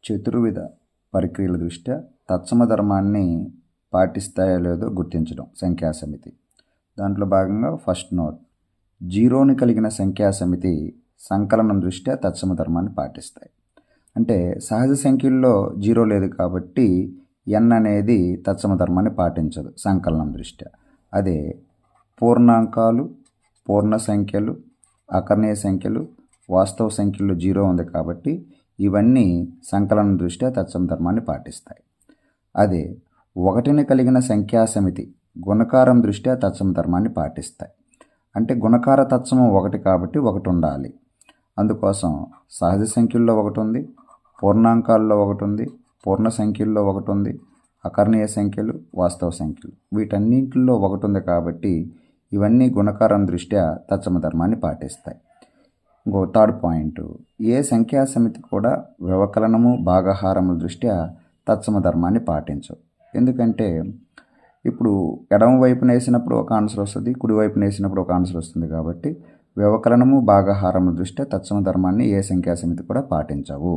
చతుర్విధ ప్రక్రియల దృష్ట్యా తత్సమ ధర్మాన్ని పాటిస్తాయో లేదో గుర్తించడం సంఖ్యా సమితి. దాంట్లో భాగంగా ఫస్ట్ నోట్, జీరోని కలిగిన సంఖ్యా సమితి సంకలనం దృష్ట్యా తత్సమ ధర్మాన్ని పాటిస్తాయి. అంటే సహజ సంఖ్యల్లో జీరో లేదు కాబట్టి ఎన్ అనేది తత్సమ ధర్మాన్ని పాటించదు సంకలనం దృష్ట్యా. అదే పూర్ణాంకాలు, పూర్ణ సంఖ్యలు, అకర్ణీయ సంఖ్యలు, వాస్తవ సంఖ్యల్లో జీరో ఉంది కాబట్టి ఇవన్నీ సంకలనం దృష్ట్యా తత్సమ ధర్మాన్ని పాటిస్తాయి. అదే ఒకటిని కలిగిన సంఖ్యా సమితి గుణకారం దృష్ట్యా తత్సమ ధర్మాన్ని పాటిస్తాయి. అంటే గుణకార తత్సమం ఒకటి కాబట్టి ఒకటి ఉండాలి. అందుకోసం సహజ సంఖ్యల్లో ఒకటి ఉంది, పూర్ణాంకాల్లో ఒకటి ఉంది, పూర్ణ సంఖ్యల్లో ఒకటి ఉంది, అకర్ణీయ సంఖ్యలు, వాస్తవ సంఖ్యలు వీటన్నింటిలో ఒకటి ఉంది కాబట్టి ఇవన్నీ గుణకారం దృష్ట్యా తత్సమ ధర్మాన్ని పాటిస్తాయి. ఇంకో థర్డ్ పాయింట్, ఏ సంఖ్యా సమితి కూడా వ్యవకలనము భాగహారముల దృష్ట్యా తత్సమ ధర్మాన్ని పాటించవు. ఎందుకంటే ఇప్పుడు ఎడమ వైపున వేసినప్పుడు ఒక ఆన్సర్ వస్తుంది, కుడి వైపున వేసినప్పుడు ఒక ఆన్సర్ వస్తుంది కాబట్టి వ్యవకలనము భాగహారముల దృష్ట్యా తత్సమ ధర్మాన్ని ఏ సంఖ్యా సమితి కూడా పాటించవు.